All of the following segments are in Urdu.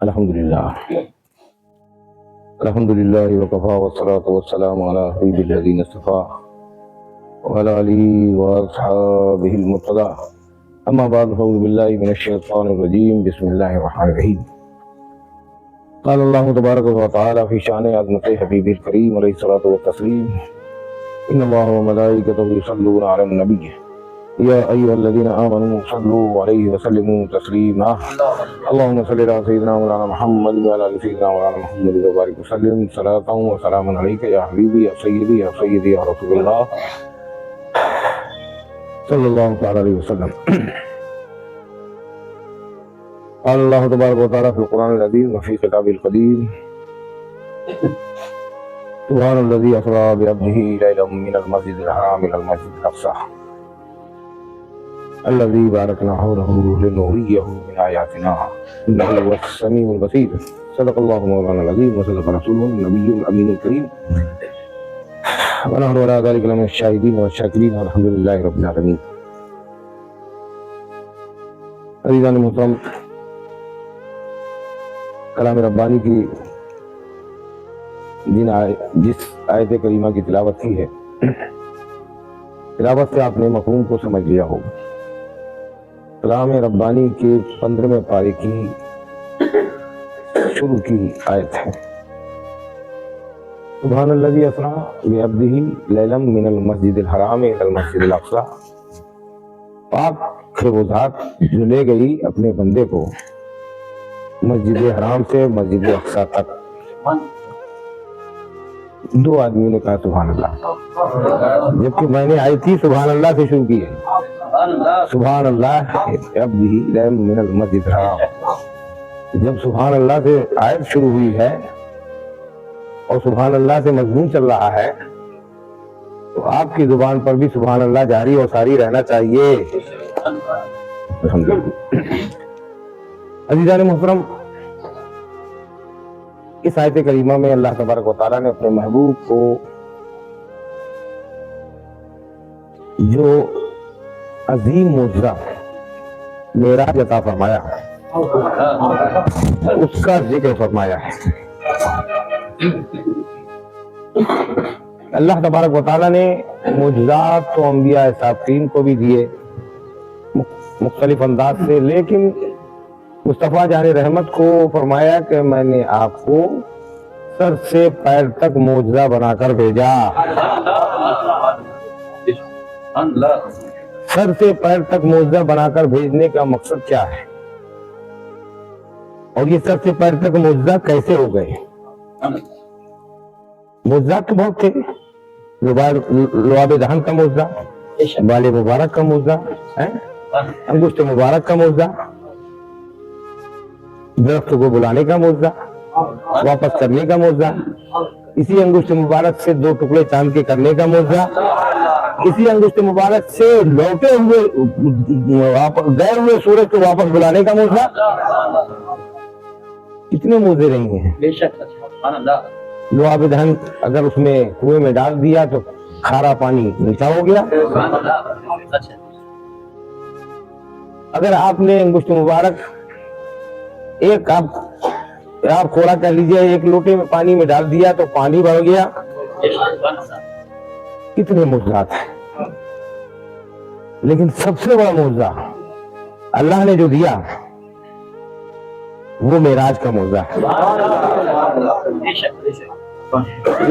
الحمدللہ وکفا والصلاة والسلام علی حبیب الذین اصطفیٰ وعلی آلہ واصحابہ المرتضیٰ اما بعد فاعوذ باللہ من الشیطان الرجیم بسم اللہ الرحمن الرحیم قال اللہ تبارک و تعالی فی شان عظمت حبیب الکریم علیہ الصلاۃ والتسلیم ان اللہ وملائکتہ یصلون علی النبی یا ایھا الذین آمنوا صلوا علیہ وسلموا تسلیما اللهم صل علی سیدنا مولانا محمد وعلی آل سیدنا مولانا محمد وبارک وسلم صلاۃ و سلام علیک یا حبیبی یا سیدی یا رسول اللہ صلی اللہ تعالی علیہ وسلم قال اللہ تبارک و تعالی فی القرآن العظیم وفی کتابہ القدیم سبحان الذی اسری بعبدہ لیلا من المسجد الحرام الی المسجد الاقصی الذي باركنا حوله لنريه من آياتنا إنه هو السميع البصير صدق الله مولانا العظيم وصدق رسوله النبي الأمين الكريم ونحن على ذلك لمن الشاهدين والشاكرين والحمد لله رب العالمين. عزیزان محترم، کلام ربانی کی جس آیت کریمہ کی تلاوت کی ہے، تلاوت سے آپ نے مفہوم کو سمجھ لیا ہوگا. کلام ربانی کے 15ویں پارے کی شروع کی آیت ہے. سبحان الذی اسری بعبدہ لیلا من المسجد الحرام الی المسجد الاقصی. پاک ہے وہ ذات جو لے گئی اپنے بندے کو مسجد حرام سے مسجد اقصی تک. دو آدمیوں نے کہا سبحان اللہ، جبکہ میں نے آئی تھی سبحان اللہ سے شروع کی ہے. سبحان اللہ بعبدہ لیلا من المسجد الحرام. جب سبحان اللہ سے آیت شروع ہوئی ہے اور سبحان اللہ سے مضمون چل رہا ہے تو آپ کی زبان پر بھی سبحان اللہ جاری اور ساری رہنا چاہیے. عزیزان محترم، اس آیت کریمہ میں اللہ تبارک و تعالیٰ نے اپنے محبوب کو جو عظیم معجزہ معراج عطا فرمایا اس کا ذکر فرمایا ہے. اللہ تبارک و تعالیٰ نے معجزات تو انبیاء سابقین کو بھی دیے مختلف انداز سے، لیکن مصطفیٰ جان رحمت کو فرمایا کہ میں نے آپ کو سر سے پیر تک معجزہ بنا کر بھیجا. سر سے پیر تک معجزہ بنا کر بھیجنے کا مقصد کیا ہے، اور یہ سر سے پیر تک معجزہ کیسے ہو گئے؟ معجزات تو بہت تھے. لعاب دہن کا معجزہ، بال مبارک کا معجزہ، انگشت مبارک کا معجزہ، درخت کو بلانے کا معجزہ، واپس کرنے کا معجزہ، اسی انگشت مبارک سے 2 ٹکڑے چاند کے کرنے کا معجزہ، اسی انگشت مبارک سے لوٹے ہوئے گئے ہوئے سورج کو واپس بلانے کا معجزہ. کتنے معجزے رہے ہیں. لعاب دہن اگر اس میں کنویں میں ڈال دیا تو کھارا پانی میٹھا ہو گیا. اگر آپ نے انگشت مبارک ایک آپ کھوڑا کر لیجئے، 1 لوٹے میں پانی میں ڈال دیا تو پانی بڑھ گیا. کتنے معجزات ہیں، لیکن سب سے بڑا معجزہ اللہ نے جو دیا وہ معراج کا معجزہ ہے.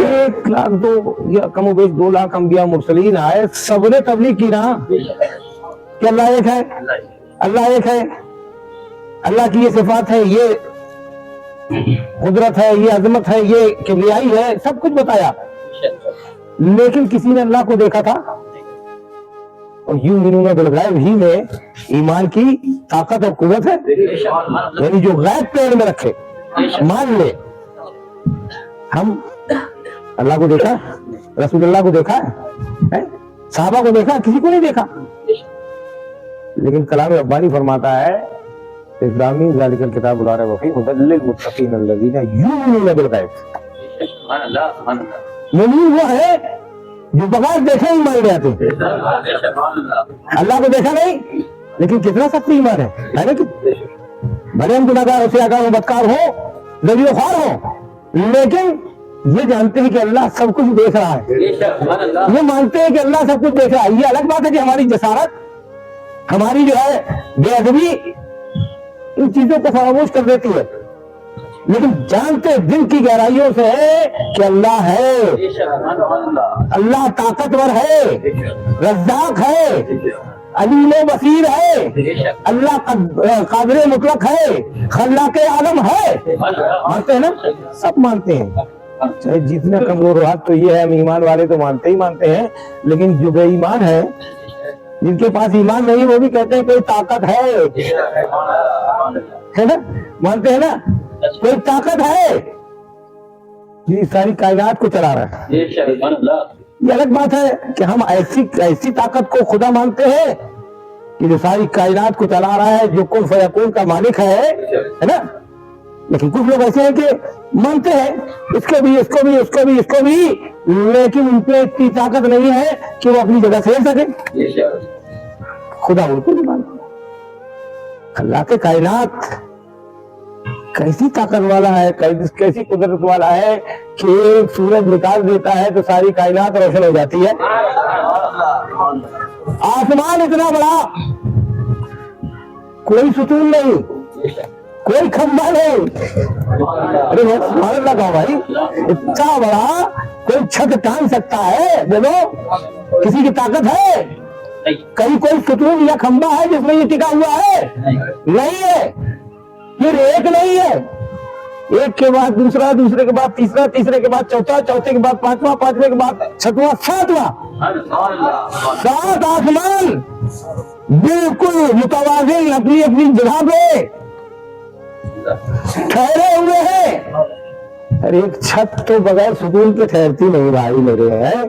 1 لاکھ یا کم و بیش 2 لاکھ انبیاء مرسلین آئے، سب نے تبلیغ کی نا کہ اللہ ایک ہے، اللہ ایک ہے، اللہ کی یہ صفات ہے، یہ قدرت ہے، یہ عظمت ہے، یہ کبریائی ہے، سب کچھ بتایا. لیکن کسی نے اللہ کو دیکھا تھا؟ اور یؤمنون بالغیب ہی میں ایمان کی طاقت اور قوت ہے. یعنی جو غیب پہ علم رکھے مان لے. ہم اللہ کو دیکھا، رسول اللہ کو دیکھا ہے، صحابہ کو دیکھا، کسی کو نہیں دیکھا. لیکن کلام ربانی فرماتا ہے اسلامی ذالک الکتاب لا ریب فیہ ھدی للمتقین الذین یؤمنون بالغیب. مومن وہ ہے جو بغیر دیکھے ایمان لے آتے ہیں. اللہ کو دیکھا نہیں لیکن کتنا سخت ایمان ہے نا. بھلے ہم گناہگار ہو، بدکار ہو، ذلیل خوار ہو، لیکن یہ جانتے ہیں کہ اللہ سب کچھ دیکھ رہا ہے، یہ مانتے ہیں کہ اللہ سب کچھ دیکھ رہا ہے۔ یہ الگ بات ہے کہ ہماری جسارت، ہماری جو ہے بے ادبی ان چیزوں کو فراموش کر دیتی ہے، لیکن جانتے دل کی گہرائیوں سے ہے کہ اللہ ہے، اللہ طاقتور ہے، رزاق ہے، علیم و بصیر ہے، اللہ قادر مطلق ہے، خلاق عالم ہے۔ مانتے ہیں نا؟ سب مانتے ہیں، چاہے جتنا کمزور ہاتھ تو یہ ہے، ہم ایمان والے تو مانتے ہی مانتے ہیں، لیکن جو بے ایمان ہے، جن کے پاس ایمان نہیں، وہ بھی کہتے ہیں کوئی طاقت ہے نا؟ مانتے ہیں نا؟ کوئی طاقت ہے یہ ساری کائنات کو چلا رہا ہے۔ یہ الگ بات ہے کہ ہم ایسی طاقت کو خدا مانتے ہیں کہ جو ساری کائنات کو چلا رہا ہے، جو کن فیکون کا مالک ہے نا؟ لیکن کچھ لوگ ایسے ہیں کہ مانتے ہیں اس کو بھی، اس کو بھی، اس کو بھی، اس کو بھی، لیکن ان پہ اتنی طاقت نہیں ہے کہ وہ اپنی جگہ سے ہل سکے۔ خدا ان کو نہیں مانتا۔ اللہ کے کائنات کیسی طاقت والا ہے، کیسی قدرت والا ہے کہ ایک سورج نکال دیتا ہے تو ساری کائنات روشن ہو جاتی ہے۔ آسمان اتنا بڑا، کوئی ستون نہیں، کوئی کھمبا نہیں، ارے سبحان اللہ کہو بھائی، اتنا بڑا کوئی چھت ٹانگ سکتا ہے؟ بولو کسی کی طاقت ہے؟ کہیں کوئی ستون یا کھمبا ہے جس میں یہ ٹکا ہوا ہے؟ نہیں ہے۔ پھر ایک نہیں ہے، ایک کے بعد دوسرا، دوسرے کے بعد تیسرا، تیسرے کے بعد چوتھا، چوتھے کے بعد پانچواں، پانچویں کے بعد چھٹواں، ساتواں، 7 آسمان بالکل متوازن اپنی اپنی جگہ پہ ٹھہرے ہوئے ہیں۔ ارے ایک چھت تو بغیر ستون کے ٹھہرتی نہیں بھائی میرے ہیں۔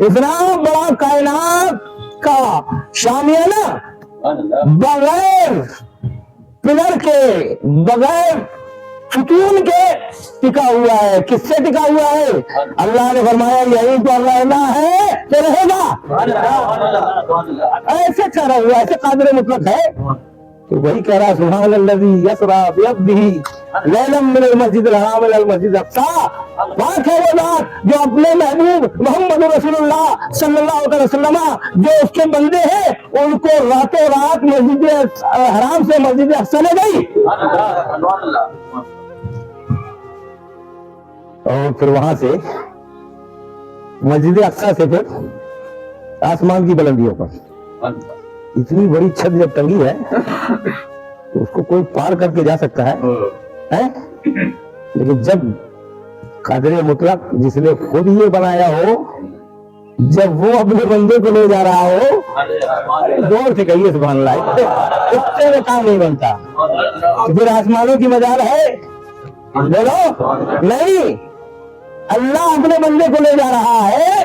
اتنا بڑا کائنات کا شامیانہ بغیر پلر کے، بغیر ستون کے ٹکا ہوا ہے۔ کس سے ٹکا ہوا ہے؟ اللہ نے فرمایا یہی تو رہنا ہے تو رہے گا، ایسے ٹھہرا ہوا، ایسے قادر مطلق ہے۔ تو وہی کہہ رہا سبحان الذی یسریٰ بعبدہ لیلا من المسجد الحرام الی المسجد الاقصی، پاک ہے وہ ذات جو اپنے محبوب محمد رسول اللہ صلی اللہ علیہ وسلم جو اس کے بندے ہیں ان کو راتوں رات مسجد حرام سے مسجد اقصی لے گئی، اور پھر وہاں سے مسجد اقصی سے پھر آسمان کی بلندیوں پر اتنی بڑی چھت جب ٹنگی ہے تو اس کو کوئی پار کر کے جا سکتا ہے، لیکن جب قادر مطلق جس نے خود یہ بنایا ہو، جب وہ اپنے بندے کو لے جا رہا ہو، دور سے کہیے سبحان اللہ، اتنے میں کام نہیں بنتا۔ پھر آسمانوں کی مجال ہے؟ بولو نہیں۔ اللہ اپنے بندے کو لے جا رہا ہے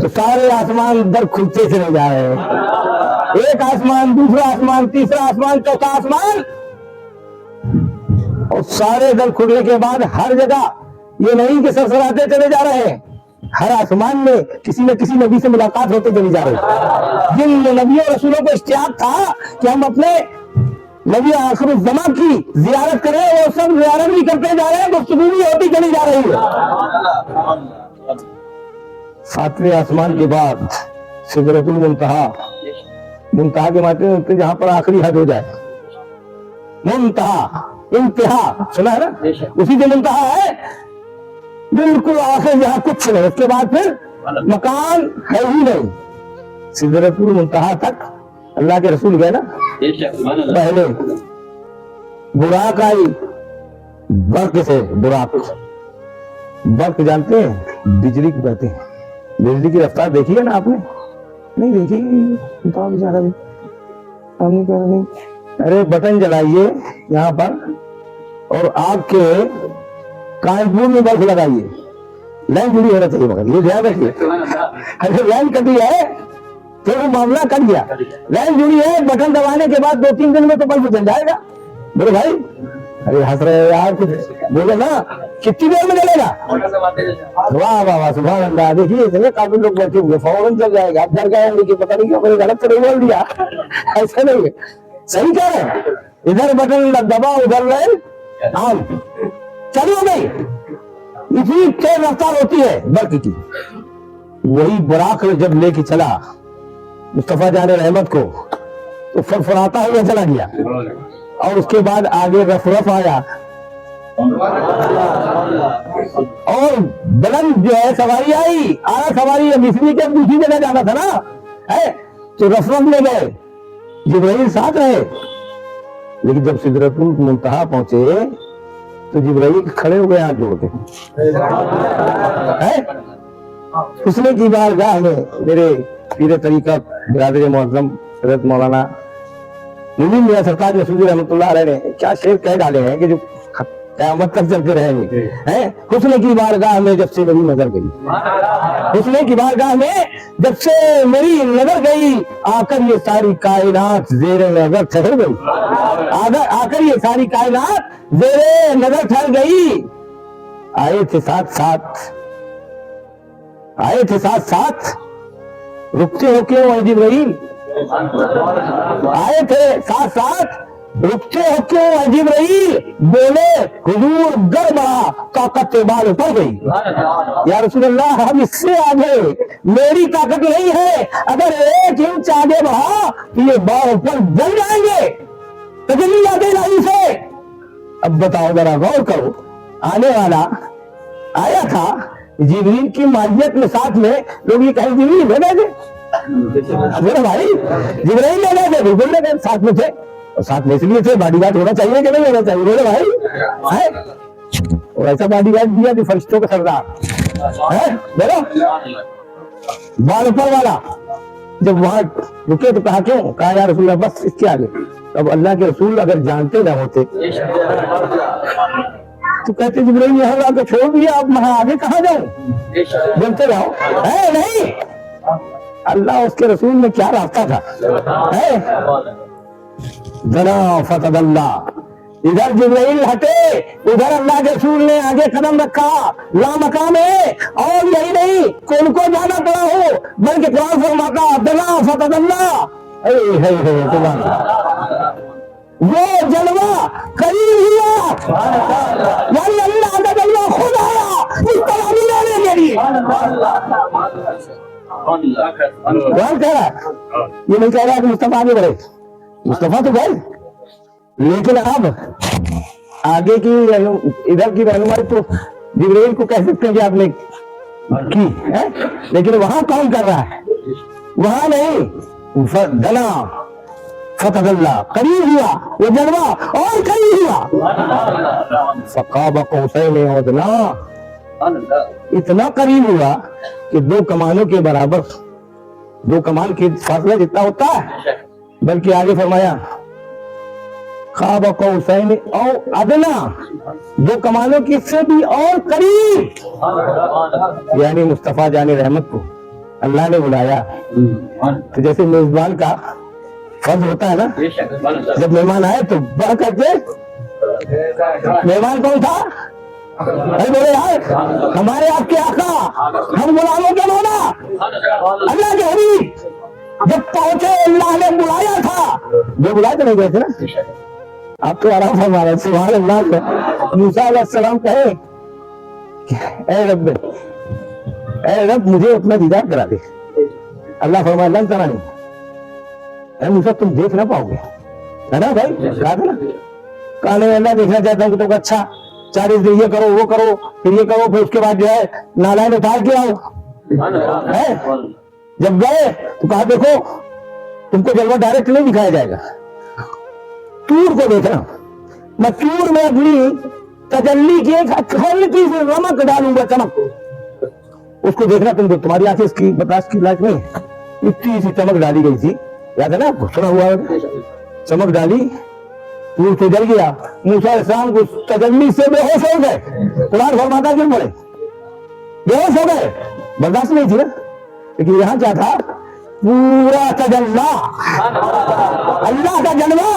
تو سارے آسمان در کھلتے سے لے جا رہے ہیں، ایک آسمان، دوسرا آسمان، تیسرا آسمان، چوتھا آسمان، اور سارے در کھلنے کے بعد ہر جگہ یہ نہیں کہ سرسراتے چلے جا رہے ہیں، ہر آسمان میں کسی نہ کسی نبی سے ملاقات ہوتے چلی جا رہی ہے۔ جن نبیوں رسولوں کو اشتیاق تھا کہ ہم اپنے نبی آخر الزمان کی زیارت کریں، وہ سب زیارت بھی کرتے جا رہے ہیں، گفتگو بھی ہوتی چلی جا رہی ہے۔ 7ویں آسمان کے بعد سدرۃ المنتہا، منتہا کے معنی ہوتے جہاں پر آخری حد ہو جائے، منتہا انتہا سنا ہے نا، اسی سے منتہا ہے، بالکل آخر جہاں کچھ نہیں، اس کے بعد پھر مکان ہے ہی نہیں۔ سدرۃ المنتہا تک اللہ کے رسول گئے نا، پہلے براق آئی، برق سے، براق برق جانتے ہیں بجلی کو کہتے ہیں، بجلی کی رفتار دیکھی ہے نا آپ نے؟ نہیں دیکھی تو بیچارہ بھی آپ نے کہا نہیں۔ ارے بٹن جلائیے یہاں پر اور آپ کے کانپور میں بلب لگائیے، لائن جڑی ہونا چاہیے، مگر یہ دھیان رکھیے، اگر لائن کٹی ہے تو وہ معاملہ کٹ گیا، لائن جڑی ہے، بٹن دبانے کے بعد 2-3 دن میں تو بلب جل جائے گا۔ بولے بھائی ارے ہنس رہے ہو یار، کچھ بولے نا، کتنی دیر میں جلے گا؟ واہ واہ واہ سبحان اللہ، دیکھیے کافی لوگ بیٹھے ہوئے، فوراً چل جائے گا، آپ گھر گئے کہ پتہ نہیں کیا غلط تو نہیں بول دیا، ایسا نہیں ہے، صحیح کہہ رہے ہیں۔ ادھر بٹن دبا ادھر ریل آن چلی ہو گئی. اسی تیز رفتار ہوتی ہے برق کی. وہی براق جب لے کے چلا مصطفیٰ جان رحمت کو تو فرفراتا ہوا چلا گیا. اور اس کے بعد آگے رف رف آیا اور بلند جو ہے سواری آئی. آیا سواری مصری کے دوسری جگہ جانا تھا نا, تو رف رف لے گئے, جبرائیل ساتھ رہے. لیکن جب سدرۃ المنتہا پہنچے تو جبرائیل کھڑے ہو گئے ہاتھ جوڑ کے. حسن کی بارگاہ میں میرے پیر طریقہ برادر معظم حضرت مولانا نظیم میاں سرکار رسول رحمۃ اللہ علیہ نے کیا شعر کہہ ڈالے ہیں کہ جو قیامت تک چلتے رہیں گے. حسن کی بارگاہ میں جب سے میری نظر گئی, حسن کی بارگاہ میں جب سے میری نظر گئی, آ کر یہ ساری کائنات زیر نظر ٹھہر گئی. آ کر یہ ساری کائنات زیر نظر ٹھہر گئی. آئے تھے ساتھ ساتھ, آئے تھے ساتھ ساتھ, رکتے ہو کیوں اے جبرائیل, آئے تھے ساتھ ساتھ, رکتے ہو کیوں اے جبرائیل. بولے حضور گر بڑا طاقت بال پڑ گئی. یا رسول اللہ ہم اس سے آگے میری طاقت نہیں ہے, اگر ایک انچ آگے بڑھا تو یہ بال پر جل جائیں گے تجلیات الہی سے. اب بتاؤ ذرا غور کرو, آنے والا آیا تھا جبریل کی ماہیت میں ساتھ میں لوگ یہ کہیں جبریل لے گئے تھے میرے بھائی, جبریل لے گئے تھے, بالکل لے گئے, ساتھ میں تھے. اور ساتھ میں اس لیے تھے باڈی گارڈ ہونا چاہیے کہ نہیں ہونا چاہیے میرے بھائی. اور ایسا باڈی گارڈ دیا کہ فرشتوں کا سردار ہے بولو. بال پر والا جب وہاں رکے تو کہا کیوں, کہا یا رسول اللہ بس اس کے آگے. اب اللہ کے رسول اگر جانتے نہ ہوتے تو کہتے جبرائیل یہاں لا کے چھوڑ دیا, اب میں آگے کہاں جاؤں, بولتے رہو. ہے نہیں, اللہ اس کے رسول میں کیا رابطہ تھا. دنا فتدلہ, ادھر جبرائیل ہٹے, ادھر اللہ کے رسول نے آگے قدم رکھا, لا مقام ہے. اور یہی نہیں کہ ان کو جانا پڑا ہو, بلکہ قرآن فرماتا دنا فتدلہ. وہ جلوہ قریب ہوا, یعنی اللہ کا جلوہ خود آیا اس طرح ملانے کے لیے. کون کہہ رہا ہے, یہ نہیں کہہ رہا کہ مصطفیٰ آگے بڑھے, مصطفیٰ تو گئے, لیکن اب آگے کی ادھر کی رہنمائی تو جبرائیل کو کہہ سکتے ہیں کہ آپ نے کی, لیکن وہاں کون کر رہا ہے, وہاں نہیں. دنا فتدلہ, قریب ہوا وہ جلوہ اور قریب ہوا. فقاب قوسین او ادنیٰ, اتنا قریب ہوا کہ دو کمانوں کے برابر, دو کمان کے فاصلہ جتنا ہوتا ہے, بلکہ آگے فرمایا خواب قوسین او ادنیٰ, دو کمانوں کی سے بھی اور قریب. یعنی مصطفیٰ جان رحمت کو اللہ نے بلایا. تو جیسے میزبان کا فرض ہوتا ہے نا, جب مہمان آئے تو بڑھ کر کے, مہمان کون تھا, بولے یار ہمارے آپ کے آقا, ہم غلاموں کے مولا اللہ کے حبیب. جب پہنچے اللہ نے بلایا تھا, جو بلائے تو نہیں گئے تھے نا, آپ تو آرام فرما رہے سبحان اللہ. موسیٰ علیہ السلام کہے اے رب, اے رب مجھے اپنا دیدار کرا دے. اللہ فرمایا لن ترانی, اے موسیٰ تم دیکھ نہ پاؤ گے, ہے نا بھائی, کہا تھا نا, کہا نہیں اللہ دیکھنا چاہتا ہوں کہ تم اچھا 40 دن یہ کرو وہ کرو پھر یہ کرو, پھر اس کے بعد جو ہے نالائن اتار کے آؤ. جب گئے تو کہا دیکھو تم کو جلوہ ڈائریکٹ نہیں دکھایا جائے گا, تور کو دیکھنا, میں تور میں اپنی تجلی کی ایک ہلکی سی رمک ڈالوں گا, چمک, اس کو دیکھنا. تم کو تمہاری آنکھیں اس کی برداشت کی لائق نہیں, اتنی سی چمک ڈالی گئی تھی, یاد ہے نا, سنا ہوا ہے, چمک ڈالی, تور سے جل گیا. موسیٰ علیہ السلام کو تجلی سے بے ہوش ہو گئے. قرآن فرماتا کیوں پڑے, بے ہوش ہو گئے, برداشت نہیں تھی نا. لیکن یہاں کیا تھا, پورا تجلی, اللہ کا جلوہ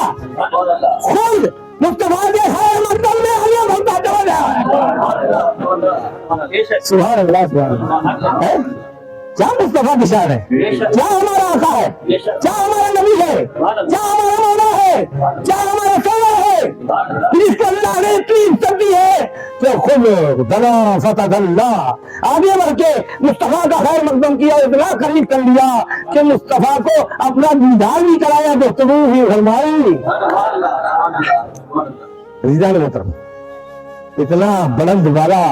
خود مصطفیٰ کے خیر مقدم میں آیا بھرتا چلا گیا. سبحان اللہ, سبحان اللہ. کیا مصطفیٰ کی شان ہے، کیا ہمارا آقا ہے، کیا ہمارا نبی ہے، کیا ہمارا مولا ہے، کیا ہمارا سونا ہے، جس کو اللہ نے اتنی عزت دی ہے کہ خود دنا فتح اللہ آگے بڑھ کے مصطفیٰ کا خیر مقدم کیا، اتنا قریب کر لیا کہ مصطفیٰ کو اپنا دیدار بھی کرایا، گفتگو بھی فرمائی۔ عزیزان محترم، اتنا بلند والا،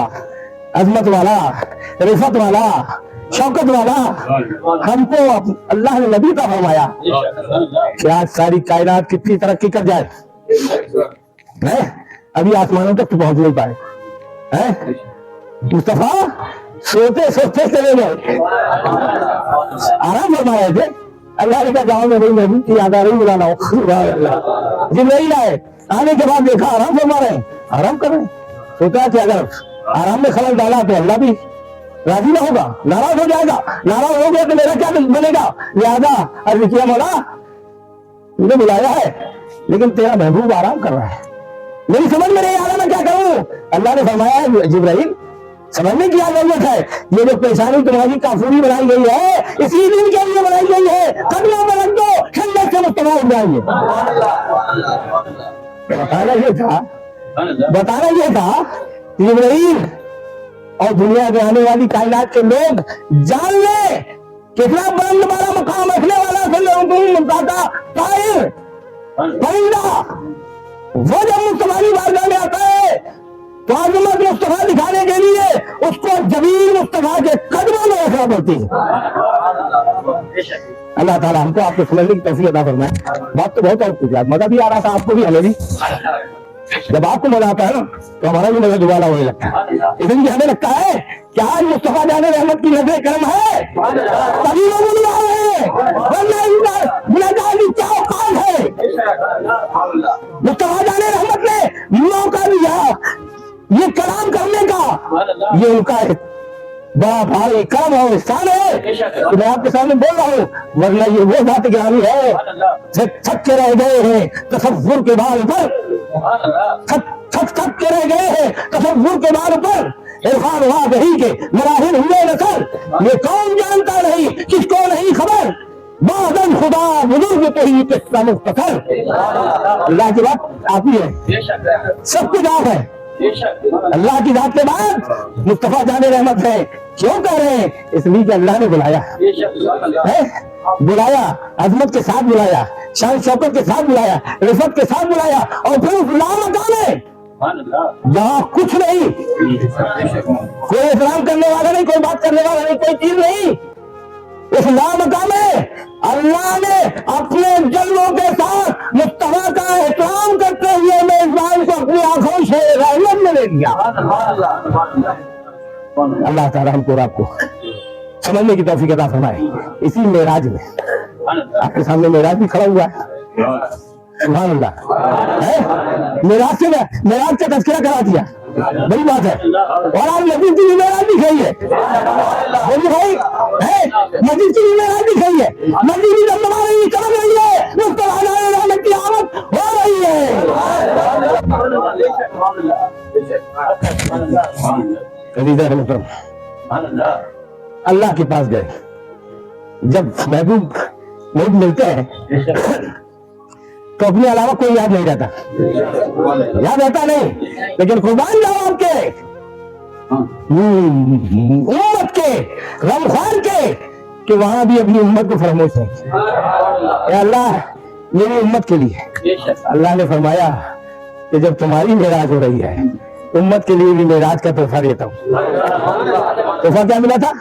عظمت والا، رفت والا، شوکت والا ہم کو اللہ نے نبی کا فرمایا کہ آج ساری کائنات کتنی ترقی کر جائے، ابھی آسمانوں تک تو پہنچ نہیں پائے، مصطفیٰ سوتے سوتے چلے گئے، آرام فرما رہے تھے، اللہ نے کہا جاؤ میں بھائی نبی کی یاد آ رہی بلانا ہوں، جبرائیل آئے، آنے کے بعد دیکھا آرام فرما رہے ہیں، آرام کر رہے ہیں، سوچا کہ اگر آرام میں خلل ڈالا تو اللہ بھی راضی نہ ہوگا، ناراض ہو جائے گا، ناراض ہو گیا تو میرا کیا بنے گا، لہذا عرض کیا مولا مجھے بلایا ہے لیکن تیرا محبوب آرام کر رہا ہے، میری سمجھ میں نہیں آ رہا میں کیا کروں۔ اللہ نے فرمایا ہے جبرائیل سمجھنے کی ضرورت ہے، یہ جو پیشانی تمہاری کافوری بنائی گئی ہے اسی دن کے لیے بنائی گئی ہے، قدموں میں رکھ دو ٹھنڈک سے مصطفیٰ اٹھ جائیں گے۔ بتانا یہ تھا جبرائیل اور دنیا میں آنے والی کائنات کے لوگ جان لیں کتنا بلند والا مقام رکھنے والا طائر پرندہ وہ جب مصطفیٰ کی بارگاہ میں آتا ہے تو عظمت مصطفیٰ دکھانے کے لیے اس کو جبین مصطفیٰ کے قدموں میں رکھنا پڑتی ہے۔ اللہ تعالیٰ ہم کو آپ کو سمجھنے کی توفیق عطا فرمائے۔ بات تو بہت اور کچھ ہے، مزہ بھی آ رہا تھا آپ کو بھی، ہمیں بھی۔ جب آپ کو مزہ آتا ہے نا تو ہمارا بھی مزہ دوبارہ ہونے لگتا ہے، اس لیے ہمیں لگتا ہے کہ آج مصطفیٰ جان رحمت کی نظر کرم ہے تبھی وہ بلا رہے ہیں، ورنہ ان کا گنہگار کی کیا اوقات ہے۔ مصطفیٰ جان رحمت نے موقع دیا یہ کلام کرنے کا، یہ ان کا بڑا بھاری کرم اور احسان ہے کہ میں آپ کے سامنے بول رہا ہوں، ورنہ یہ وہ ذات گرامی ہے تھک کے رہ گئے ہیں تصور کے بال پر، تھک کے رہ گئے ہیں تصور کے بال پر، عرفان واضحی کے مراحل ہوئے نسل، یہ کون جانتا نہیں کس کو نہیں خبر، بادن خدا بزرگ تو ہی قصہ مختصر۔ اللہ کی بات آتی ہے، سب کچھ آپ ہے، اللہ کی ذات کے بعد مصطفیٰ جان رحمت ہے، کیوں کہہ رہے ہیں؟ اس لیے کہ اللہ نے بلایا ہے، بلایا عظمت کے ساتھ بلایا، شان شوکت کے ساتھ بلایا، رفت کے ساتھ بلایا، اور پھر اس لامکان ہے جہاں کچھ نہیں، کوئی احترام کرنے والا نہیں، کوئی بات کرنے والا نہیں، کوئی چیز نہیں، اس لامکان میں اللہ نے اپنے جلووں کے ساتھ مصطفیٰ کا احترام کرتے ہوئے میزبان کو اپنی آنکھوں سے رحمت میں لے لیا۔ اللہ تعالیٰ ہم کو اور آپ کو سمجھنے کی توفیق عطا فرمائے۔ اسی معراج میں آپ کے سامنے معراج بھی کھڑا ہوا ہے، سبحان اللہ، معراج کا تذکرہ کرا دیا، بڑی بات ہے، اور آپ مسجد کی معراج بھی کھائی ہے، بولیے بھائی مسجد کی معراج بھی کھائی ہے، مسجد کی دمدما رہی چمک رہی ہے، مصطفیٰ جان رحمت کی آمد ہو رہی ہے۔ اللہ کے پاس گئے، جب محبوب ملتے ہیں تو اپنے علاوہ کوئی یاد نہیں رہتا، یاد رہتا نہیں، لیکن قربان جاؤ آپ کے امت کے غمخوار کے کہ وہاں بھی اپنی امت کو فراموش نہیں، اے اللہ میری امت کے لیے۔ اللہ نے فرمایا کہ جب تمہاری معراج ہو رہی ہے امت کے لیے بھی معراج کا تحفہ دیتا ہوں۔ تحفہ کیا ملا تھا؟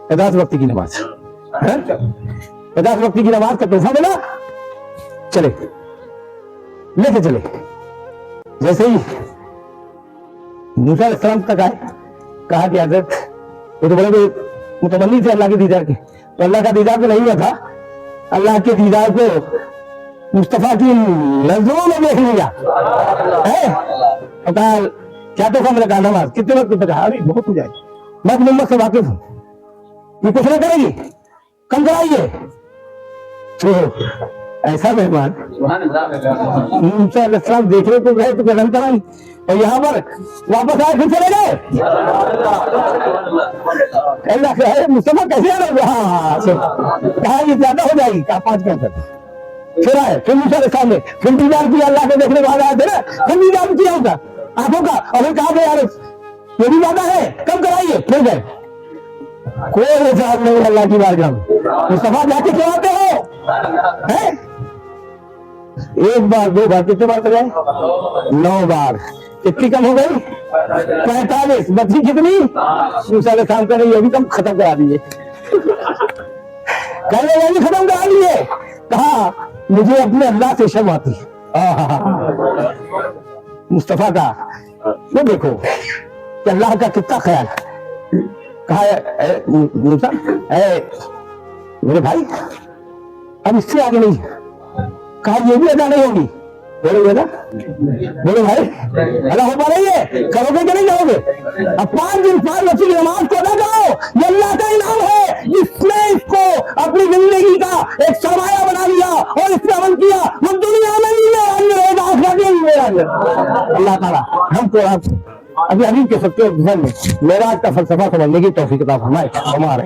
50 وقت کی نماز، 50 وقت کی نماز کا تحفہ ملا، چلے لے کے چلے۔ جیسے ہی موسیٰ علیہ السلام تک آئے، کہا کہ حضرت وہ تو بڑے بڑے متمنی تھے اللہ کے دیدار کے، تو اللہ کا دیدار تو نہیں ہوا تھا، اللہ کے دیدار کو مصطفیٰ کی نظروں میں دیکھ لیا، کہا کیا تحفہ میرا؟ کہا نماز۔ کتنے وقت تک؟ ابھی بہت ہو جائے، میں اپنی امت سے واقف ہوں، یہ کچھ نہ کرے گی، کم کرائیے۔ تو ایسا مہمان موسیٰ علیہ السلام دیکھنے کو گئے تو گھنٹہ نہیں، اور یہاں پر واپس آئے پھر چلے گئے. اللہ کہ مصطفیٰ کیسے آ رہا؟ ہاں کہا یہ زیادہ ہو جائے گی. کہا 5 گھنٹے. پھر آئے پھر موسیٰ علیہ السلام نے پھر دیدار کیا اللہ کے دیکھنے والے آئے تھے نا, پھر دیدار کیا ہوگا آنکھوں کا, اور پھر کہا کہ یار یہ بھی زیادہ ہے, کب کرائیے. پھر گئے. کوئی حساب نہیں اللہ کی بارگاہ میں. مصطفیٰ جا کے کیوں آتے ہو؟ ایک بار 2 بار کتنے بار گئے؟ 9 بار. کتنی کم ہو گئی؟ 45. بچی کتنی؟ موسیٰ علیہ السلام کہنے یہ بھی کم ختم کرا دیے. کہنے یہ بھی ختم کرا دیے. کہا مجھے اپنے اللہ سے شرم آتی. مصطفیٰ کا وہ دیکھو کہ اللہ کا کتنا خیال. کہا موسیٰ اے میرے بھائی اب اس سے آگے نہیں. کہا یہ بھی ادا نہیں ہوگی. بولو بیٹا, بولو بھائی ادا ہو پا رہی ہے, کرو گے کہ نہیں جاؤ گے؟ اب 5 دن 5 وقت کی نماز کو ادا کرو. یہ اللہ کا انعام ہے جس نے اس کو اپنی زندگی کا ایک سرمایہ بنا لیا اور اس پہ عمل کیا. وہ دنیا میں نہیں رہے گا, آخرت میں رہے گا. اللہ تعالیٰ ہم کو ابھی کے سب کے معراج کا فلسفہ سمجھنے کی توفیق عطا فرمائے. ہمارے